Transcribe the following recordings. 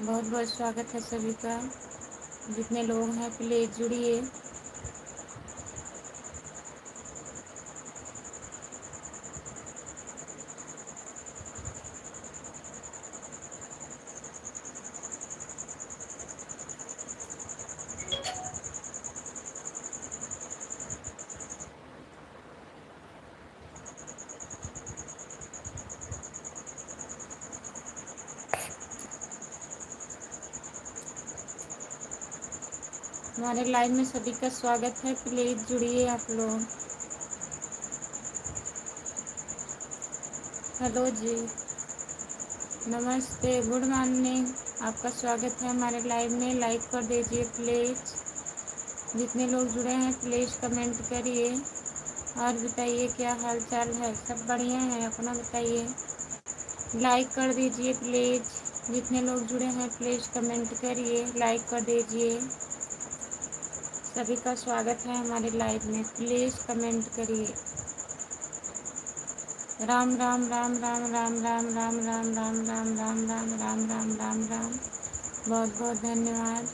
बहुत बहुत स्वागत है सभी का। जितने लोग हैं प्लीज़ जुड़िए। हमारे लाइव में सभी का स्वागत है, प्लीज़ जुड़िए आप लोग। हेलो जी, नमस्ते, गुड मॉर्निंग। आपका स्वागत है हमारे लाइव में। लाइक कर दीजिए प्लीज़। जितने लोग जुड़े हैं प्लीज़ कमेंट करिए और बताइए क्या हाल चाल है। सब बढ़िया है? अपना बताइए। लाइक कर दीजिए प्लीज़। जितने लोग जुड़े हैं प्लीज़ कमेंट करिए, लाइक कर दीजिए। सभी का स्वागत है हमारे लाइव में, प्लीज़ कमेंट करिए। राम राम राम राम राम राम राम राम राम राम राम राम राम राम राम राम। बहुत बहुत धन्यवाद।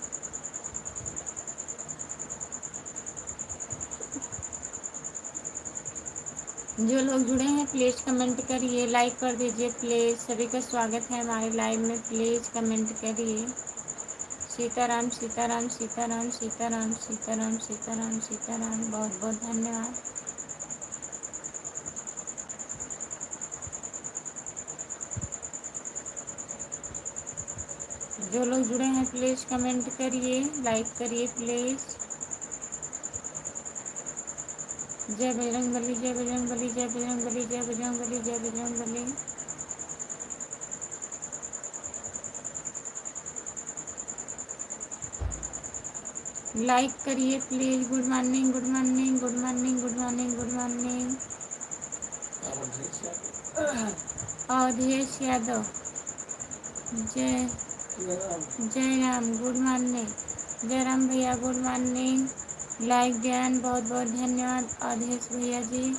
जो लोग जुड़े हैं प्लीज़ कमेंट करिए, लाइक कर दीजिए प्लीज़। सभी का स्वागत है हमारे लाइव में, प्लीज़ कमेंट करिए। सीताराम सीताराम सीताराम सीताराम सीताराम सीताराम सीताराम। बहुत बहुत धन्यवाद। जो लोग जुड़े हैं प्लीज़ कमेंट करिए, लाइक करिए प्लीज़। जय बजरंगबली जय बजरंगबली जय बजरंगबली जय बजरंगबली जय बजरंगबली। लाइक करिए please. Good morning good morning good morning good morning good morning. Awadhesh Yadav, जय जय राम, गुड मॉर्निंग। जय राम भैया, गुड मॉर्निंग। लाइक ज्ञान, बहुत बहुत धन्यवाद अवधेश भैया जी।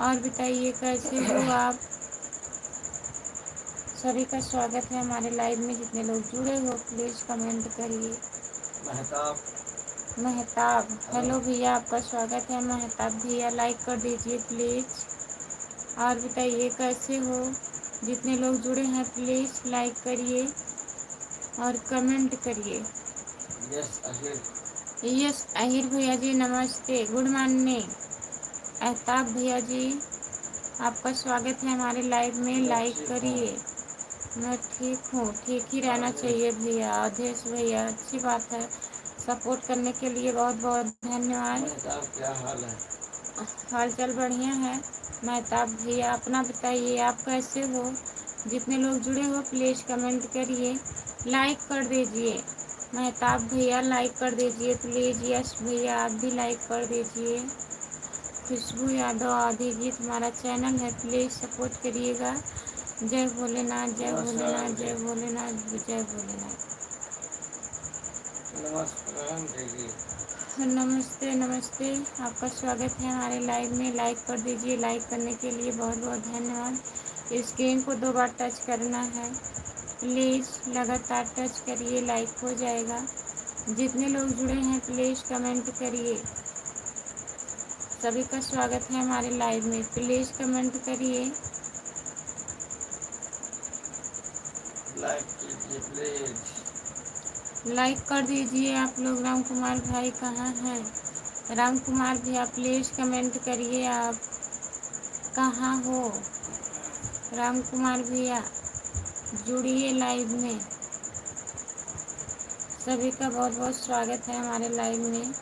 और बताइए कैसे हो आप? सभी का स्वागत है हमारे लाइव में। जितने लोग जुड़े हो प्लीज़ कमेंट करिए। महताब महताब, हेलो भैया, आपका स्वागत है महताब भैया। लाइक कर दीजिए प्लीज़। और बताइए कैसे हो? जितने लोग जुड़े हैं प्लीज़ लाइक करिए और कमेंट करिए। यस अहिर भैया जी नमस्ते, गुड मॉर्निंग। अहताब भैया जी, आपका स्वागत है हमारे लाइव में। लाइक करिए। मैं ठीक हूँ, ठीक ही रहना चाहिए भैया। अवधेश भैया, अच्छी बात है। सपोर्ट करने के लिए बहुत बहुत धन्यवाद। क्या हाल है? हाल चाल बढ़िया है महताब भैया। अपना बताइए, आप कैसे हो? जितने लोग जुड़े हो प्लीज़ कमेंट करिए, लाइक कर दीजिए। महताब भैया लाइक कर दीजिए प्लीज़। यश भैया आप भी लाइक कर दीजिए। खुशबू यादव आदि जी, तुम्हारा चैनल है, प्लीज़ सपोर्ट करिएगा। जय भोलेनाथ जय भोलेनाथ जय भोलेनाथ जय भोलेनाथ। नमस्ते नमस्ते, आपका स्वागत है हमारे लाइव में। लाइक कर दीजिए। लाइक करने के लिए बहुत बहुत धन्यवाद। स्क्रीन को 2 बार टच करना है प्लीज़। लगातार टच करिए, लाइक हो जाएगा। जितने लोग जुड़े हैं प्लीज़ कमेंट करिए। सभी का स्वागत है हमारे लाइव में, प्लीज़ कमेंट करिए। लाइक कीजिए प्लीज। लाइक कर दीजिए आप लोग। राम कुमार भाई कहाँ हैं? राम कुमार भैया प्लीज़ कमेंट करिए, आप कहाँ हो? राम कुमार भैया जुड़िए लाइव में। सभी का बहुत बहुत स्वागत है हमारे लाइव में।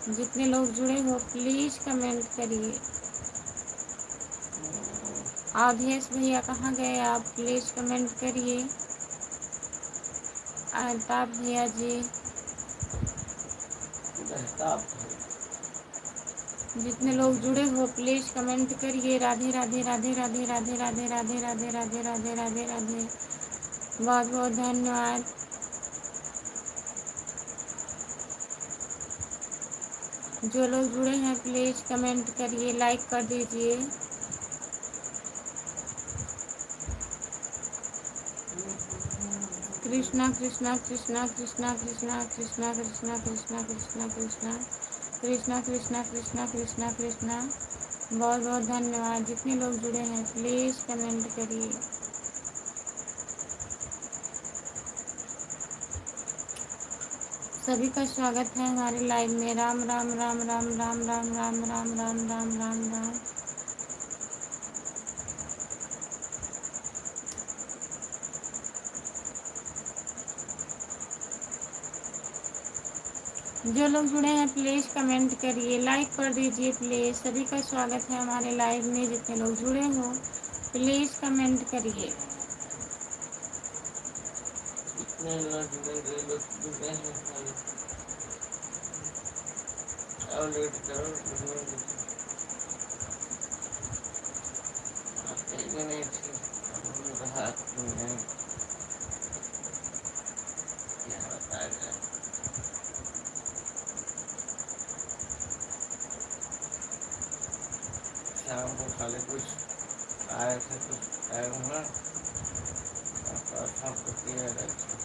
जितने लोग जुड़े हो प्लीज़ कमेंट करिए। अवधेश भैया कहाँ गए आप? प्लीज़ कमेंट करिए। अल्ताफ भैया जी, जितने लोग जुड़े हो प्लीज़ कमेंट करिए। राधे राधे राधे राधे राधे राधे राधे राधे राधे राधे राधे राधे। बहुत बहुत धन्यवाद। जो लोग जुड़े हैं प्लीज़ कमेंट करिए, लाइक कर दीजिए। कृष्णा कृष्णा कृष्णा कृष्णा कृष्णा कृष्णा कृष्णा कृष्णा कृष्णा कृष्णा कृष्णा कृष्णा कृष्णा कृष्णा कृष्णा। बहुत बहुत धन्यवाद। जितने लोग जुड़े हैं प्लीज़ कमेंट करिए। सभी का स्वागत है हमारे लाइव में। राम राम राम राम राम राम राम राम राम राम राम राम। जो लोग जुड़े हैं प्लीज़ कमेंट करिए, लाइक कर दीजिए प्लीज़। सभी का स्वागत है हमारे लाइव में। जितने लोग जुड़े हो प्लीज़ कमेंट करिए। इतने लोग जुड़े हैं और लेट करो रात में क्या बताया शाम को खाली कुछ आए थे कुछ टाइम हुआ और शाम को किया गया था।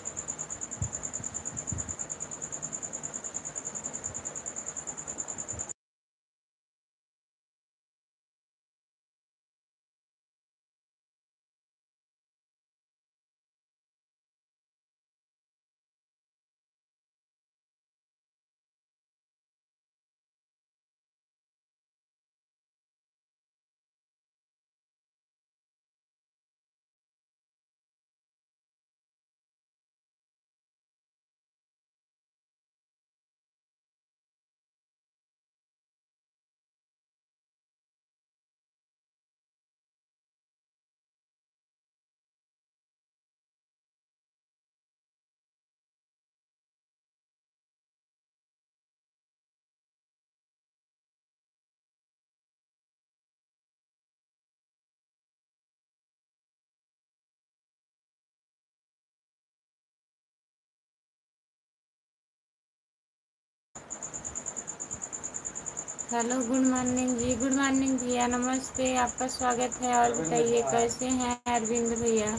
हेलो गुड मॉर्निंग जी। गुड मॉर्निंग भैया, नमस्ते, आपका स्वागत है। और बताइए कैसे हैं अरविंद भैया?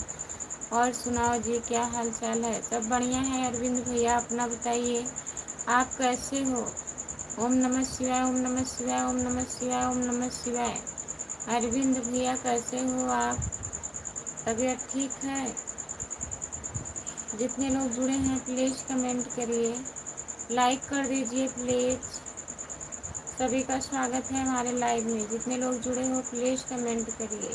और सुनाओ जी, क्या हाल चाल है? सब बढ़िया है अरविंद भैया, अपना बताइए आप कैसे हो? ओम नमः शिवाय, ओम नमः शिवाय, ओम नमः शिवाय, ओम नमः शिवाय। अरविंद भैया कैसे हो आप? तबीयत ठीक है? जितने लोग जुड़े हैं प्लीज़ कमेंट करिए, लाइक कर दीजिए प्लीज़। सभी का स्वागत है हमारे लाइव में। जितने लोग जुड़े हो प्लीज़ कमेंट करिए।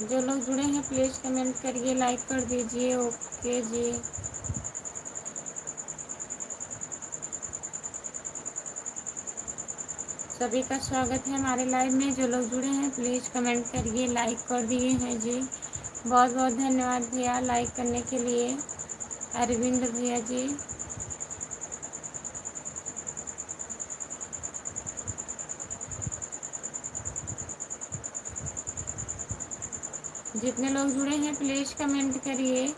जो लोग जुड़े हैं प्लीज़ कमेंट करिए, लाइक कर दीजिए। ओके जी, सभी का स्वागत है हमारे लाइव में। जो लोग जुड़े हैं प्लीज़ कमेंट करिए, लाइक कर दिए हैं जी। बहुत बहुत धन्यवाद भैया लाइक करने के लिए, अरविंद भैया जी। जितने लोग जुड़े हैं प्लीज़ कमेंट करिए।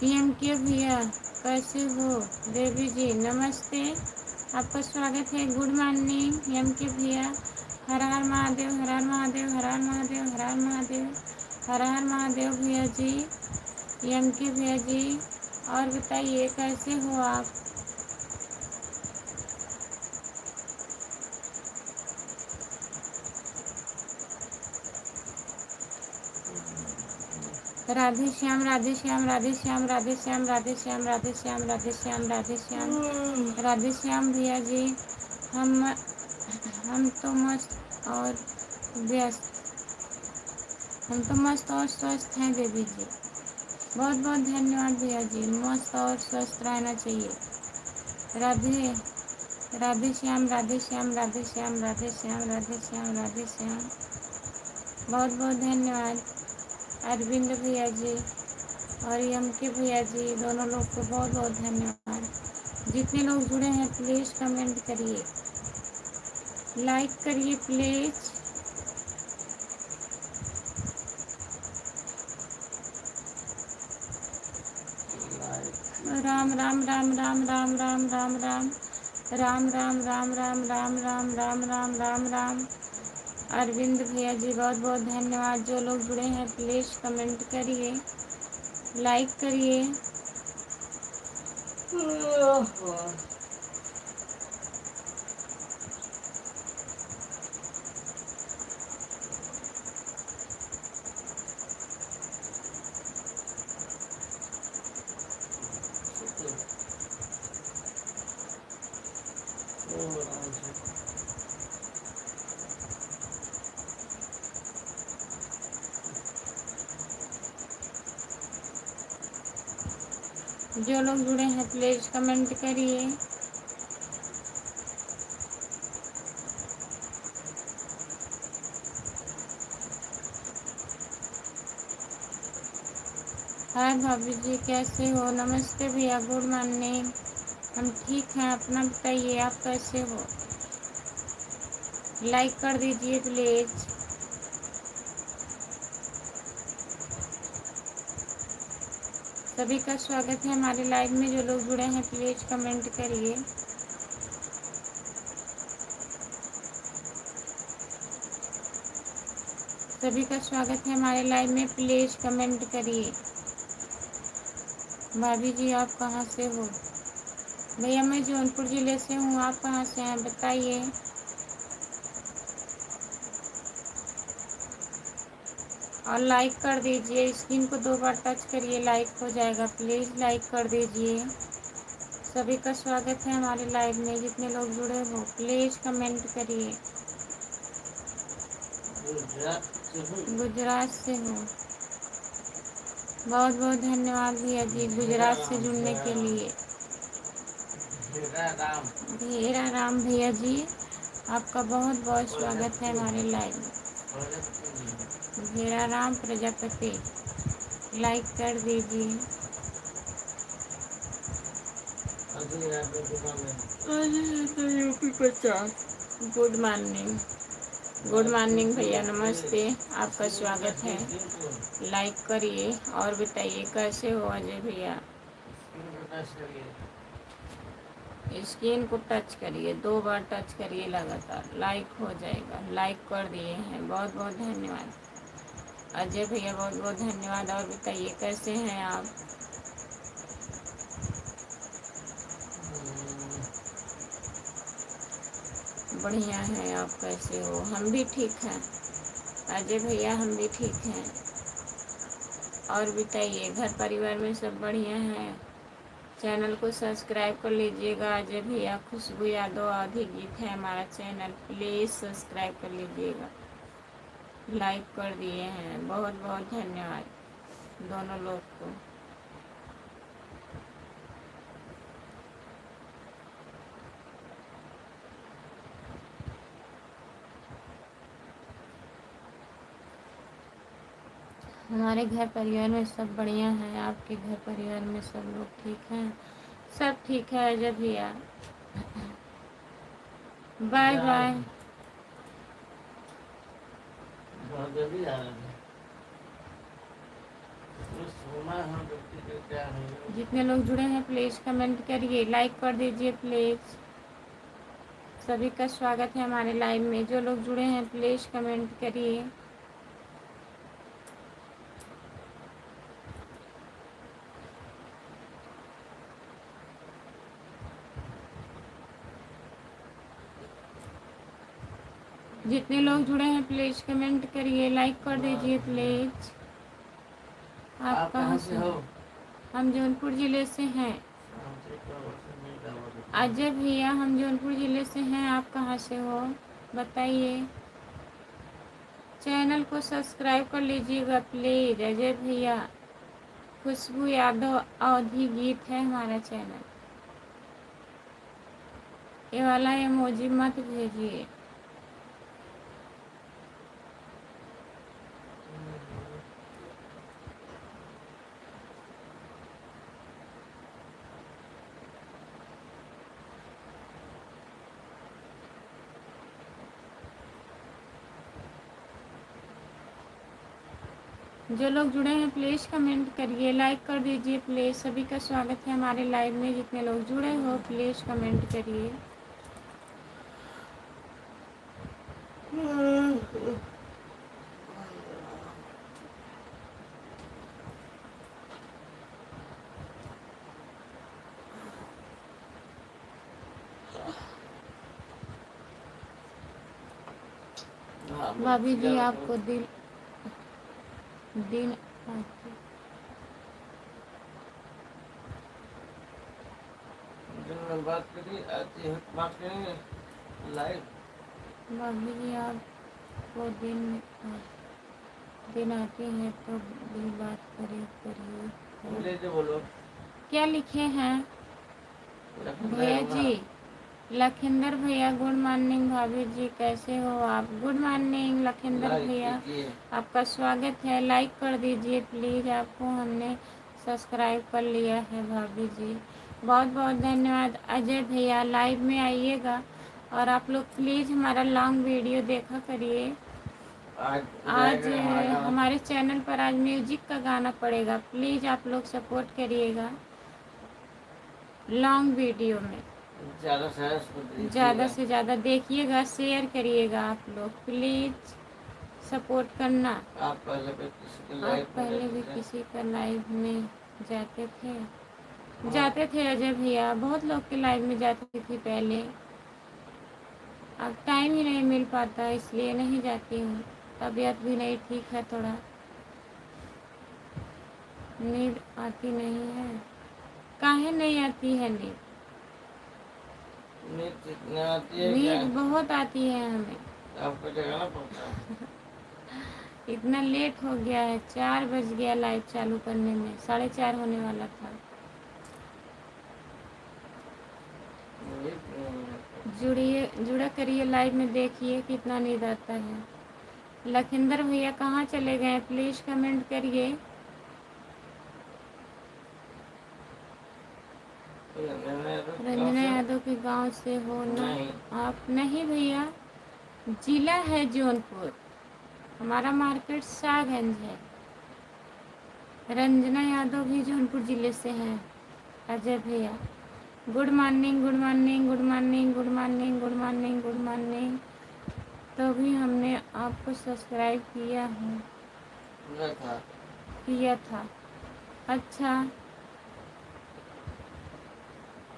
पीएम के भैया कैसे हो? देवी जी नमस्ते, आपका स्वागत है। गुड मॉर्निंग पीएम के भैया। हर हर महादेव, हर हर महादेव, हर हर महादेव, हर हर महादेव, हर हर महादेव भैया जी, पीएम के भैया जी। और बताइए कैसे हो आप? राधे श्याम, राधे श्याम, राधे श्याम, राधे श्याम, राधे श्याम, राधे श्याम, राधे श्याम, राधे श्याम, राधे श्याम भैया जी। हम तो मस्त और व्यस्त, हम तो मस्त और स्वस्थ हैं देवी जी। बहुत बहुत धन्यवाद भैया जी। मस्त और स्वस्थ रहना चाहिए। राधे राधे श्याम, राधे श्याम, राधे श्याम, राधे श्याम, राधे श्याम, राधे श्याम। बहुत बहुत धन्यवाद अरविंद भैया जी और यम के भैया जी, दोनों लोग को बहुत बहुत धन्यवाद। जितने लोग जुड़े हैं प्लीज़ कमेंट करिए, लाइक करिए प्लीज़। राम राम राम राम राम राम राम राम। राम राम राम राम राम राम राम राम राम राम। अरविंद भैया जी बहुत बहुत धन्यवाद। जो लोग जुड़े हैं प्लीज़ कमेंट करिए, लाइक करिए। जो लोग जुड़े हैं प्लीज़ कमेंट करिए। हाय भाभी जी कैसे हो? नमस्ते भैया, गुड मॉर्निंग। हम ठीक हैं, अपना बताइए आप कैसे हो? लाइक कर दीजिए प्लीज़। सभी का स्वागत है हमारे लाइव में। जो लोग जुड़े हैं प्लीज़ कमेंट करिए। सभी का स्वागत है हमारे लाइव में, प्लीज़ कमेंट करिए। भाभी जी आप कहाँ से हो? भैया मैं जौनपुर ज़िले से हूँ, आप कहाँ से हैं बताइए। और लाइक कर दीजिए, स्क्रीन को 2 बार टच करिए, लाइक हो जाएगा। प्लीज़ लाइक कर दीजिए। सभी का स्वागत है हमारे लाइव में। जितने लोग जुड़े हो प्लीज़ कमेंट करिए। गुजरात से हो, बहुत बहुत धन्यवाद भैया जी गुजरात से जुड़ने के लिए। घेरा राम भैया जी आपका बहुत बहुत स्वागत है हमारे लाइव में। घेरा राम प्रजापति लाइक कर दीजिए। UP 50 good morning. Good morning भैया, नमस्ते, आपका स्वागत है। लाइक करिए और बताइए कैसे हो अजय भैया। स्क्रीन को टच करिए, 2 बार टच करिए लगातार, लाइक हो जाएगा। लाइक कर दिए हैं, बहुत बहुत धन्यवाद अजय भैया, बहुत बहुत धन्यवाद। और बताइए कैसे हैं आप? बढ़िया हैं, आप कैसे हो? हम भी ठीक हैं अजय भैया, हम भी ठीक हैं। और बताइए घर परिवार में सब बढ़िया हैं? चैनल को सब्सक्राइब कर लीजिएगा अजय भैया। खुशबू यादव आधी गीत है हमारा चैनल, प्लीज़ सब्सक्राइब कर लीजिएगा। लाइक कर दिए हैं, बहुत बहुत धन्यवाद दोनों लोग को। हमारे घर परिवार में सब बढ़िया हैं। आपके घर परिवार में सब लोग ठीक हैं? सब ठीक है अजय भैया। Bye bye. जितने लोग जुड़े हैं प्लीज़ कमेंट करिए, लाइक कर दीजिए प्लीज़। सभी का स्वागत है हमारे लाइव में। जो लोग जुड़े हैं प्लीज़ कमेंट करिए। जितने लोग जुड़े हैं प्लीज़ कमेंट करिए, लाइक कर दीजिए प्लीज़। आप कहाँ से हो? हम जौनपुर ज़िले से हैं अजय भैया, हम जौनपुर ज़िले से हैं। आप कहाँ से हो बताइए। चैनल को सब्सक्राइब कर लीजिएगा प्लीज़ अजय भैया। खुशबू यादव अवधी गीत है हमारा चैनल। ये वाला इमोजी मत भेजिए। जो लोग जुड़े हैं प्लीज़ कमेंट करिए, लाइक कर दीजिए प्लीज़। सभी का स्वागत है हमारे लाइव में। जितने लोग जुड़े हो प्लीज़ कमेंट करिए। भाभी जी आपको दिन बात करिए, आती है बात करेंगे लाइव। भाभी जी आपको दिन आती है तो भी बात करिए। बोलो क्या लिखे हैं भैया जी? लखिंदर भैया गुड मॉर्निंग। भाभी जी कैसे हो आप? गुड मॉर्निंग लखिंदर भैया, आपका स्वागत है। लाइक कर दीजिए प्लीज़, आपको हमने सब्सक्राइब कर लिया है भाभी जी, बहुत बहुत धन्यवाद। अजय भैया लाइव में आइएगा और आप लोग प्लीज़ हमारा लॉन्ग वीडियो देखा करिए। आज हमारे चैनल पर आज म्यूजिक का गाना पड़ेगा, प्लीज़ आप लोग सपोर्ट करिएगा लॉन्ग वीडियो में। ज़्यादा से ज़्यादा देखिएगा, शेयर करिएगा आप लोग, प्लीज़ सपोर्ट करना। आप पहले भी किसी का लाइव में जाते थे अजय भैया, बहुत लोग के लाइव में जाती थी पहले, अब टाइम ही नहीं मिल पाता इसलिए नहीं जाती हूँ। तबीयत भी नहीं ठीक है, थोड़ा नींद आती नहीं है। काहे नहीं आती है नींद? नींद बहुत आती है हमें। आपको जगाना पड़ता है। इतना लेट हो गया है, 4 बज गया लाइव चालू करने में, 4:30 होने वाला था। जुड़ा करिए लाइव में, देखिए कितना नींद आता है। लखिंदर भैया कहाँ चले गए? प्लीज़ कमेंट करिए। रंजना यादव के गांव से हो ना आप? नहीं भैया, जिला है जौनपुर, हमारा मार्केट शाहगंज है। रंजना यादव भी जौनपुर ज़िले से हैं। अजय भैया good morning good morning good morning good morning good morning good morning. तो भी हमने आपको सब्सक्राइब किया था। अच्छा,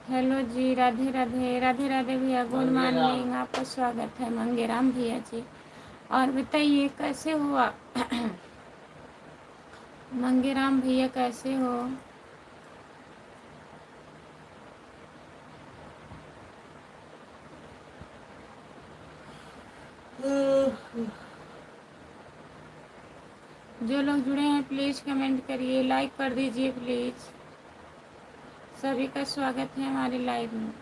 हेलो जी, राधे राधे। राधे राधे भैया गुड मॉर्निंग, आपका स्वागत है मंगेराम भैया जी। और बताइए कैसे हो आप? मंगेराम भैया कैसे हो? जो लोग जुड़े हैं प्लीज़ कमेंट करिए, लाइक कर दीजिए प्लीज़। सभी का स्वागत है हमारे लाइव में।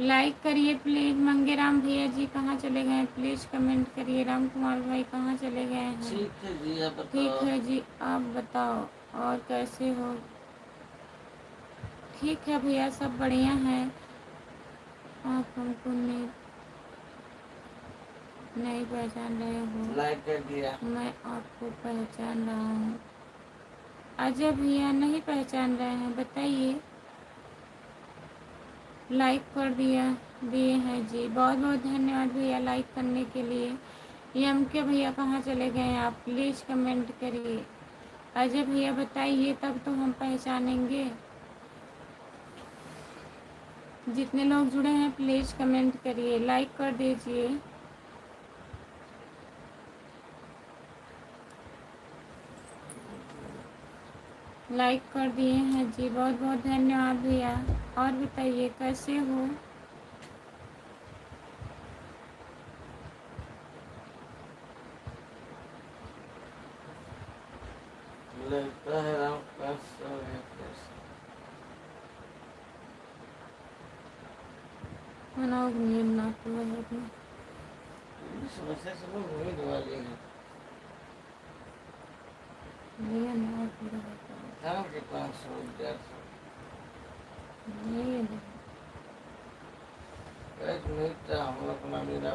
लाइक करिए प्लीज़। मंगेराम भैया जी कहाँ चले गए? प्लीज़ कमेंट करिए। राम कुमार भाई कहाँ चले गए हैं? ठीक है जी, आप बताओ और कैसे हो? ठीक है भैया, सब बढ़िया है। आप हमको नहीं पहचान रहे हो? लाइक कर दिया। मैं आपको पहचान रहा हूँ। अजय भैया नहीं पहचान रहे हैं, बताइए। लाइक कर दिए हैं जी, बहुत बहुत धन्यवाद भैया लाइक करने के लिए। एम के भैया कहाँ चले गए हैं आप? प्लीज़ कमेंट करिए। अजय भैया बताइए, तब तो हम पहचानेंगे। जितने लोग जुड़े हैं प्लीज़ कमेंट करिए, लाइक कर दीजिए। लाइक कर दिए हैं जी, बहुत बहुत धन्यवाद भैया। और बताइए कैसे हो? लगता है आपका समस्या सब उम्मीद वाली है। के 500 एक मिनट हम लोग अपना मिला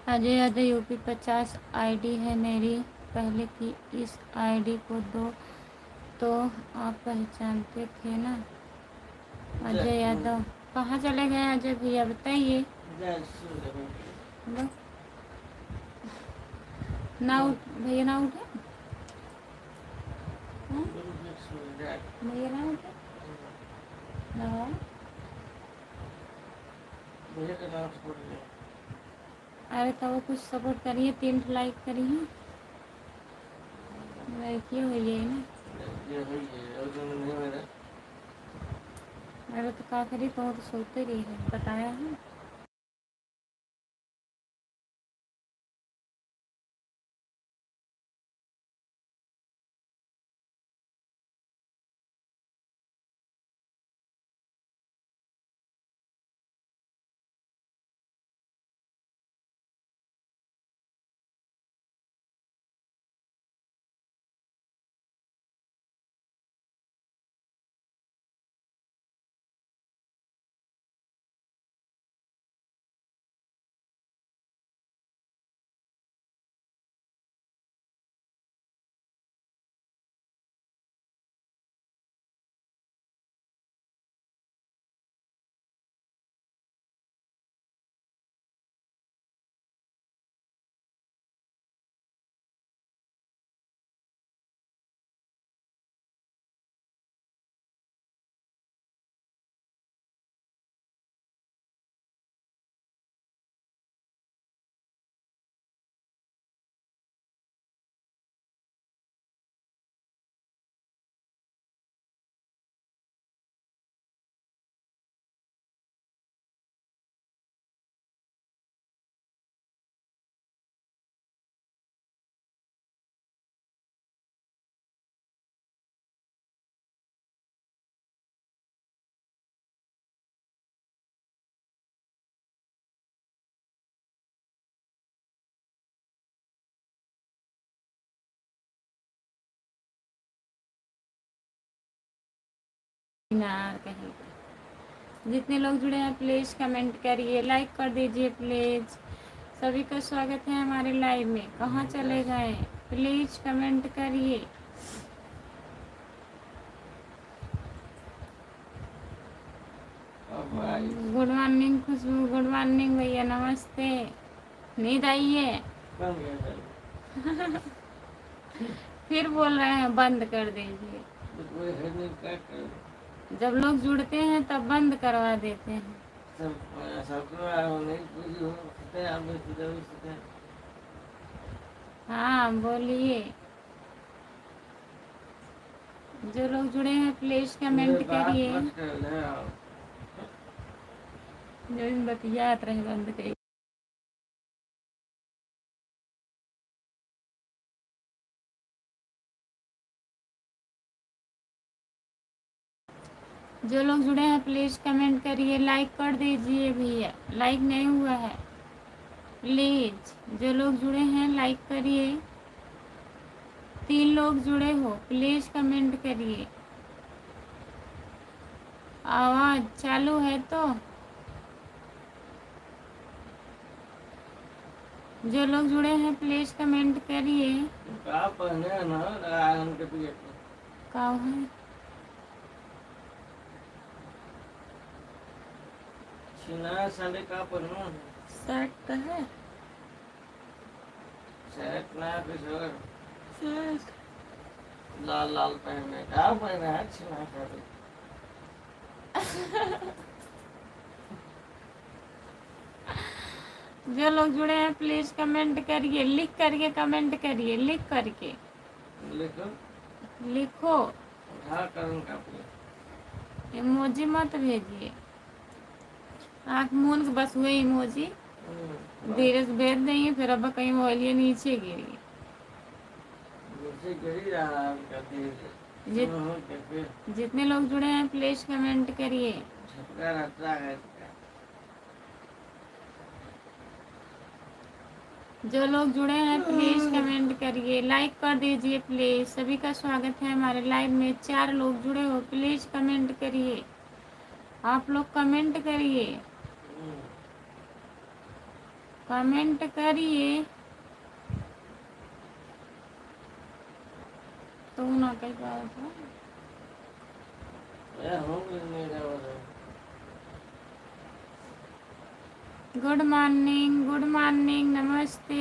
अजय यादव यूपी 50 आईडी है मेरी पहले की, इस आईडी को दो तो आप पहचानते थे ना। अजय यादव कहाँ चले गए अजय भैया बताइए। ना भैया ना उठे, भैया ना उठे ना। अरे तो वो कुछ सपोर्ट करिए, 3 लाइक करिए, लड़की हुई है ना। अरे तो का करी, तो सोते रही है बताया है। ना कहीं जितने लोग जुड़े हैं प्लीज़ कमेंट करिए, लाइक कर दीजिए प्लीज़। सभी का स्वागत है हमारे लाइव में। कहाँ चले गए, प्लीज़ कमेंट करिए। गुड मॉर्निंग खुशबू, गुड मॉर्निंग भैया, नमस्ते। नींद आई है? फिर बोल रहे हैं बंद कर दीजिए। जब लोग जुड़ते हैं तब बंद करवा देते हैं। हाँ बोलिए, जो लोग जुड़े हैं प्लीज कमेंट करिए। जो बतियात रहे बंद करिए। जो लोग जुड़े हैं प्लीज़ कमेंट करिए, लाइक कर दीजिए भैया, लाइक नहीं हुआ है प्लीज़। जो लोग जुड़े हैं लाइक करिए। 3 लोग जुड़े हो प्लीज़ कमेंट करिए। आवाज़ चालू है तो जो लोग जुड़े हैं प्लीज़ कमेंट करिए। का है शर्ट का है, शर्ट ना शर्ट लाल लाल पहने का पहना है छिना कर। जो लोग जुड़े हैं प्लीज कमेंट करिए, लिख करके कमेंट करिए, लिख करके लिखो लिखो। इमोजी मत भेजिए, आँख मूंद बस हुए इमोजी, धीरे से भेज देंगे फिर अब कहीं मोबाइल नीचे गिरी। जितने लोग जुड़े हैं प्लीज कमेंट करिए। जो लोग जुड़े हैं प्लीज कमेंट करिए, लाइक कर दीजिए प्लीज। सभी का स्वागत है हमारे लाइव में। 4 लोग जुड़े हो प्लीज कमेंट करिए, आप लोग कमेंट करिए। कमेंट करिए तो ना कह पाया था। गुड मॉर्निंग, नमस्ते।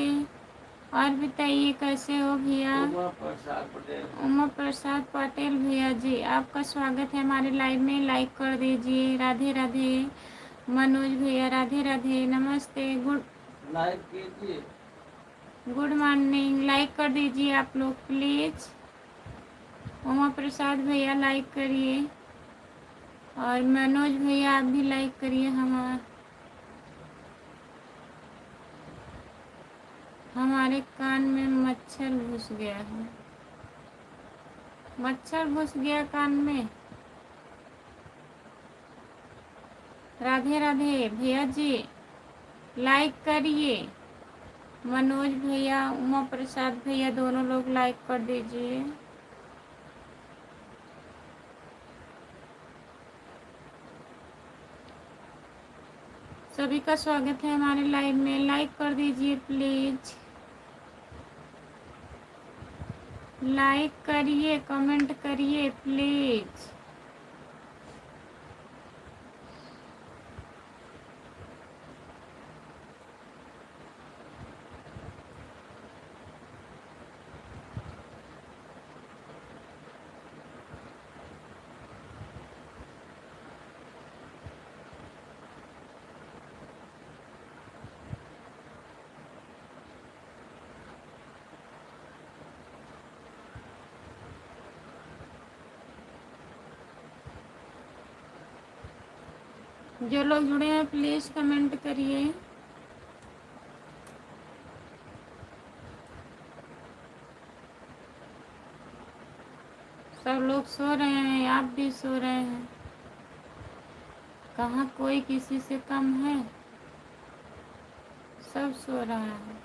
और बताइए कैसे हो भैया? उमा प्रसाद पटेल भैया जी, आपका स्वागत है हमारे लाइव में। लाइक कर दीजिए। राधे राधे। मनोज भैया राधे राधे, नमस्ते। लाइक कीजिए। गुड मॉर्निंग, लाइक कर दीजिए आप लोग प्लीज़। उमा प्रसाद भैया लाइक करिए, और मनोज भैया आप भी लाइक करिए। हमारे कान में मच्छर घुस गया है। मच्छर घुस गया कान में। राधे राधे भैया जी, लाइक करिए। मनोज भैया, उमा प्रसाद भैया दोनों लोग लाइक कर दीजिए। सभी का स्वागत है हमारे लाइव में। लाइक कर दीजिए प्लीज। लाइक करिए, कमेंट करिए प्लीज। जो लोग जुड़े हैं प्लीज कमेंट करिए। सब लोग सो रहे हैं, आप भी सो रहे हैं। कहाँ कोई किसी से कम है? सब सो रहा है।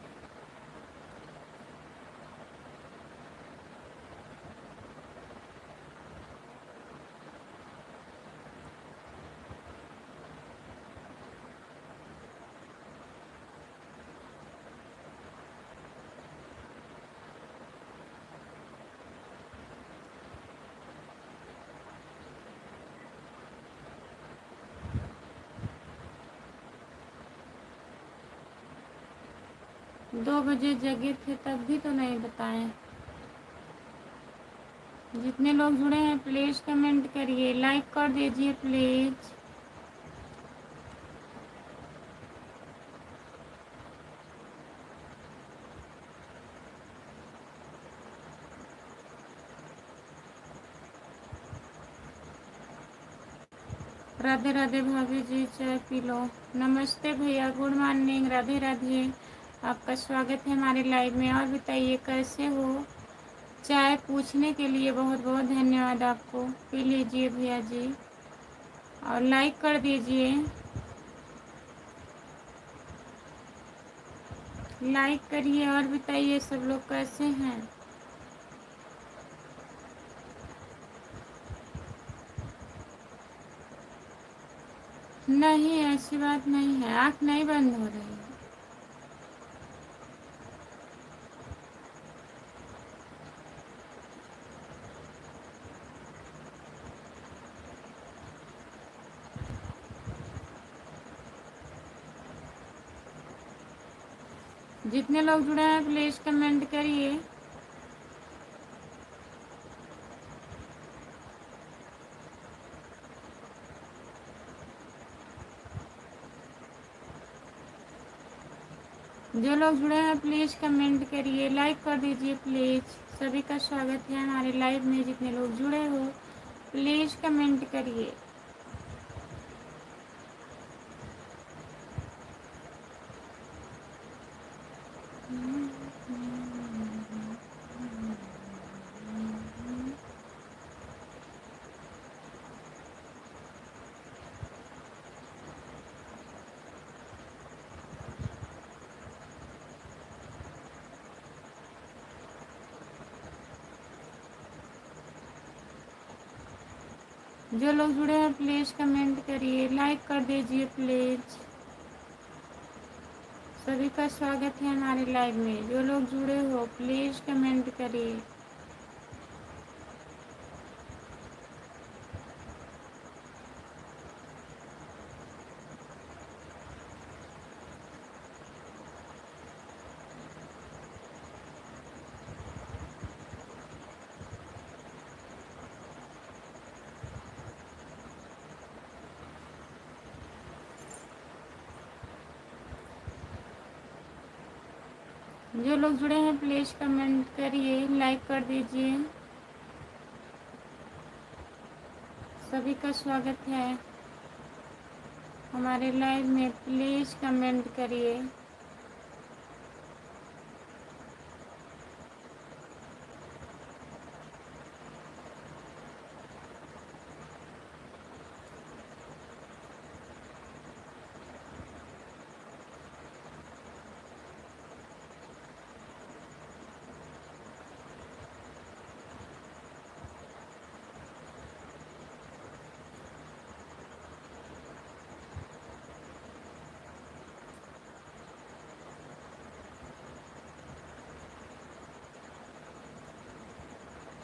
दो बजे जगे थे तब भी तो नहीं बताएं। जितने लोग जुड़े हैं प्लीज कमेंट करिए, लाइक कर दीजिए प्लीज। राधे राधे भाभी जी, चाय पी लो। नमस्ते भैया, गुड मॉर्निंग, राधे राधे। आपका स्वागत है हमारे लाइव में। और बताइए कैसे हो? चाय पूछने के लिए बहुत बहुत धन्यवाद आपको। पी लीजिए भैया जी, और लाइक कर दीजिए। लाइक करिए और बताइए सब लोग कैसे हैं? नहीं, ऐसी बात नहीं है, आँख नहीं बंद हो रही है। जितने लोग जुड़े हैं प्लीज कमेंट करिए। जो लोग जुड़े हैं प्लीज कमेंट करिए, लाइक कर दीजिए प्लीज। सभी का स्वागत है हमारे लाइव में। जितने लोग जुड़े हो प्लीज कमेंट करिए। जो लोग जुड़े हैं प्लीज कमेंट करिए, लाइक कर दीजिए प्लीज। सभी का स्वागत है हमारे लाइव में। जो लोग जुड़े हो प्लीज़ कमेंट करिए। जो लोग जुड़े हैं प्लीज़ कमेंट करिए, लाइक कर दीजिए। सभी का स्वागत है हमारे लाइव में, प्लीज़ कमेंट करिए।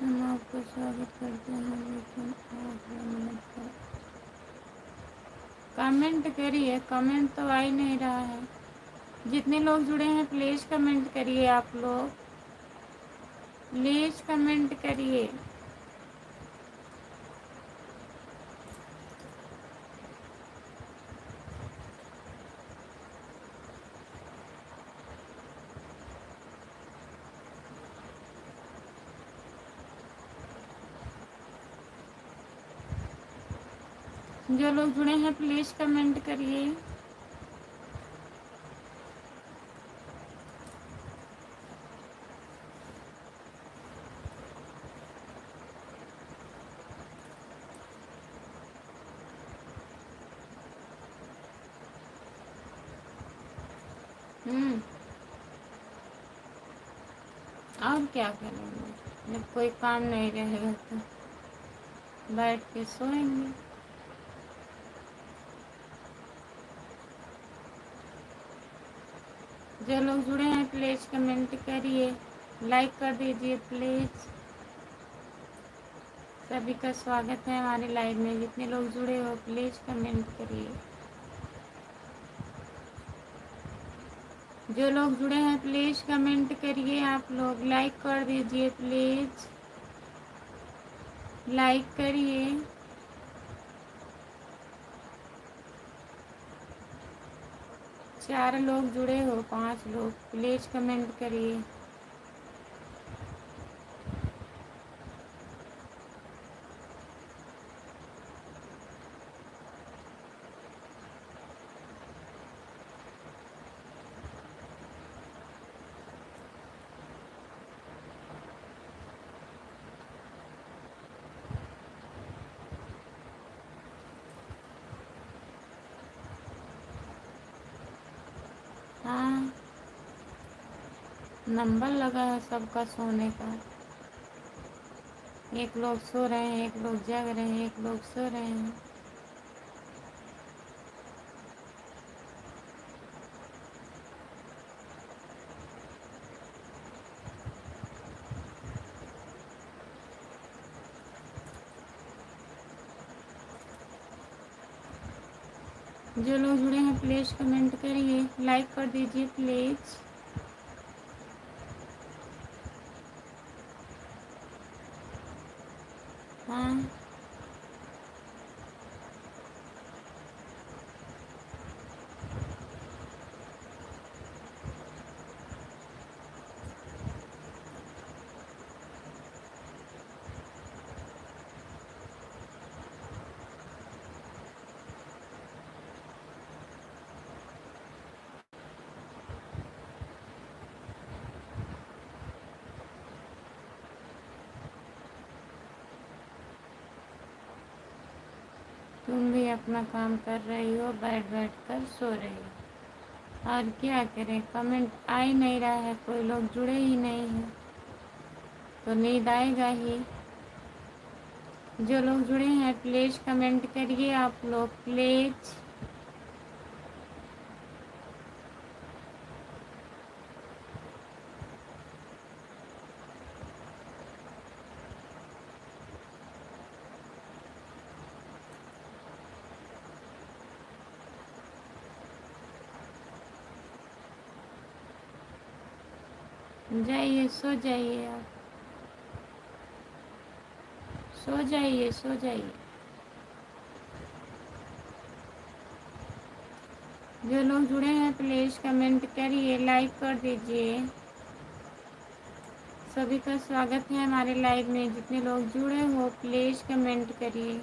हम आपका स्वागत करते हैं, लेकिन आप मिनट पर कमेंट करिए। कमेंट तो आ ही नहीं रहा है। जितने लोग जुड़े हैं प्लीज़ कमेंट करिए। आप लोग प्लीज़ कमेंट करिए। जो लोग जुड़े हैं प्लीज़ कमेंट करिए। और क्या करेंगे जब कोई काम नहीं रहेगा तो बैठ के सोएंगे। जो लोग जुड़े हैं प्लीज़ कमेंट करिए, लाइक कर दीजिए प्लीज़। सभी का स्वागत है हमारे लाइव में। जितने लोग जुड़े हो प्लीज़ कमेंट करिए। जो लोग जुड़े हैं प्लीज़ कमेंट करिए। आप लोग लाइक कर दीजिए प्लीज़, लाइक करिए। 4 लोग जुड़े हो, 5 लोग प्लीज़ कमेंट करिए। हाँ, नंबर लगा है सबका सोने का। एक लोग सो रहे हैं, एक लोग जग रहे हैं, एक लोग सो रहे हैं। जो लोग जुड़े हैं प्लीज़ कमेंट करिए, लाइक कर दीजिए प्लीज़। हाँ, तुम भी अपना काम कर रही हो, बैठ बैठ कर सो रही हो। और क्या करें, कमेंट आ ही नहीं रहा है, कोई लोग जुड़े ही नहीं हैं तो नींद आएगा ही। जो लोग जुड़े हैं प्लीज़ कमेंट करिए। आप लोग प्लीज़ जाइए, सो जाइए, आप सो जाइए, सो जाइए। जो लोग जुड़े हैं प्लीज़ कमेंट करिए, लाइक कर दीजिए। सभी का स्वागत है हमारे लाइव में। जितने लोग जुड़े हो प्लीज़ कमेंट करिए।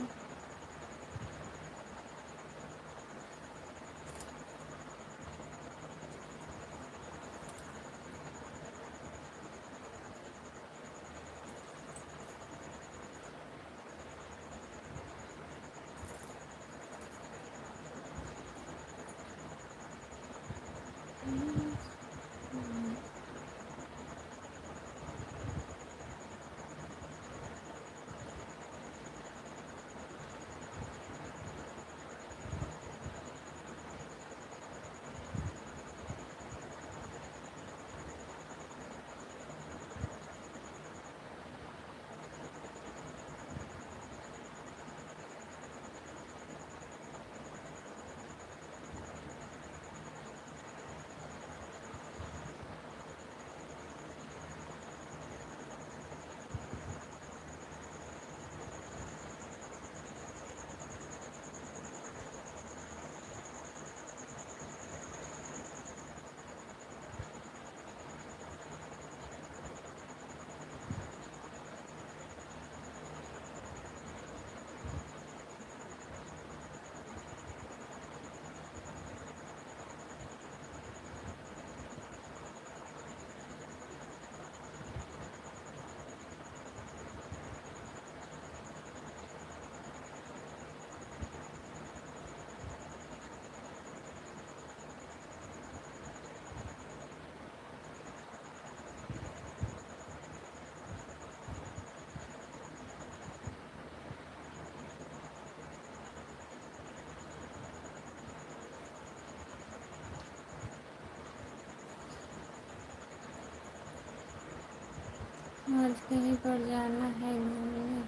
आज कहीं पर जाना है घूमने?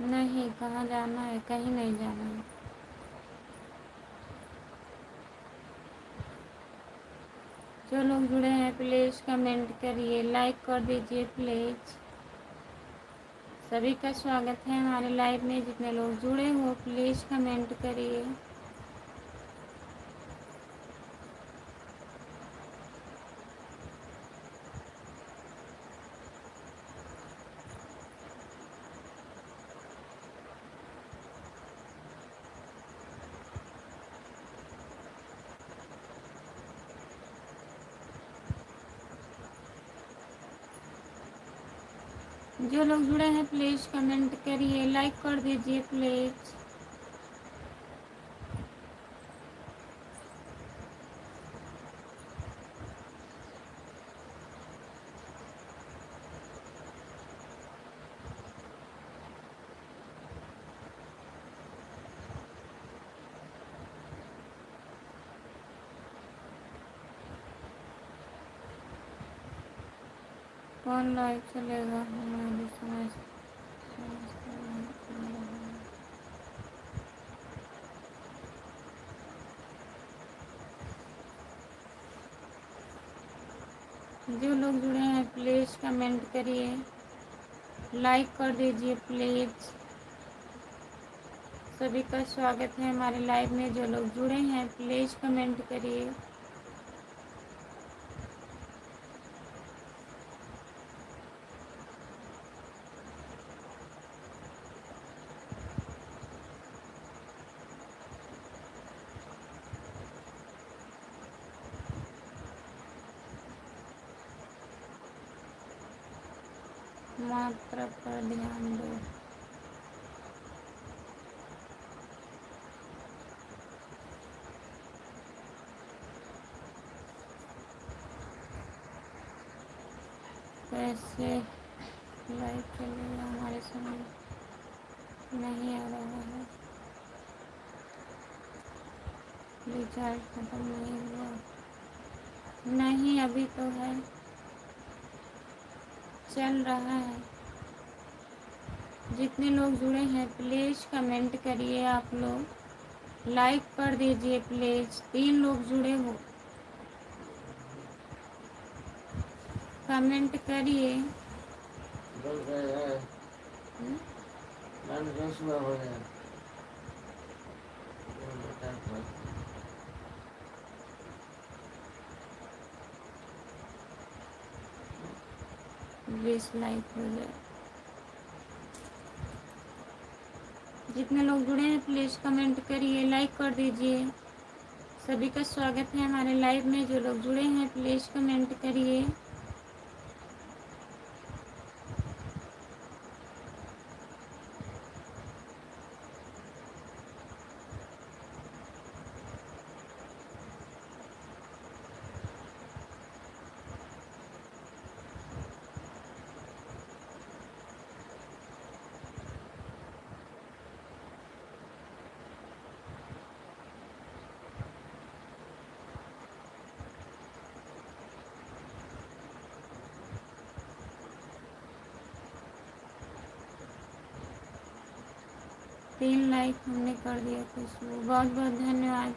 नहीं, कहाँ जाना है? कहीं नहीं जाना है। जो लोग जुड़े हैं प्लीज़ कमेंट करिए, लाइक कर दीजिए प्लीज़। सभी का स्वागत है हमारे लाइव में। जितने लोग जुड़े हो प्लीज़ कमेंट करिए। जो लोग जुड़े हैं प्लीज़ कमेंट करिए, लाइक कर दीजिए प्लीज़। कौन लाइव चलेगा हमारी समझ? जो लोग जुड़े हैं प्लीज़ कमेंट करिए, लाइक कर दीजिए प्लीज़। सभी का स्वागत है हमारे लाइव में। जो लोग जुड़े हैं प्लीज़ कमेंट करिए। मात्रा पर ध्यान दो। कैसे लाइव चलेगा हमारे समझ नहीं आ रहा है। रिचार्ज खत्म नहीं हुआ? नहीं, अभी तो है, चल रहा है। जितने लोग जुड़े हैं प्लीज़ कमेंट करिए। आप लोग लाइक कर दीजिए प्लीज़। 3 लोग जुड़े हो। कमेंट करिए। बन गए हैं, हम्म, बन गए सुबह हो गया। बता पर 20 लाइक हो जाए। जितने लोग जुड़े हैं प्लीज़ कमेंट करिए, लाइक कर दीजिए। सभी का स्वागत है हमारे लाइव में। जो लोग जुड़े हैं प्लीज़ कमेंट करिए। तीन लाइक हमने कर दिया खुशबू, बहुत बहुत धन्यवाद।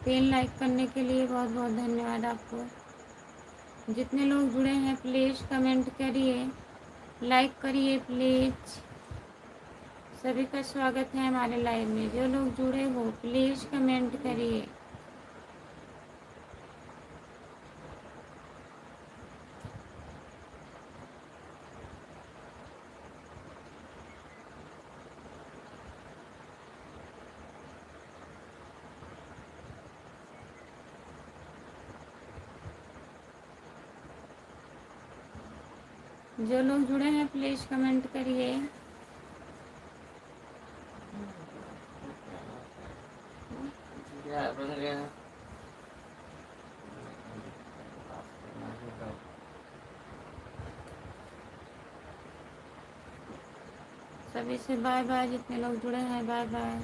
3 लाइक करने के लिए बहुत बहुत धन्यवाद आपको। जितने लोग जुड़े हैं प्लीज़ कमेंट करिए, लाइक करिए प्लीज़। सभी का स्वागत है हमारे लाइव में। जो लोग जुड़े हो प्लीज़ कमेंट करिए। जो लोग जुड़े हैं प्लीज़ कमेंट करिए। क्या बन गया। सभी से बाय बाय। जितने लोग जुड़े हैं बाय बाय।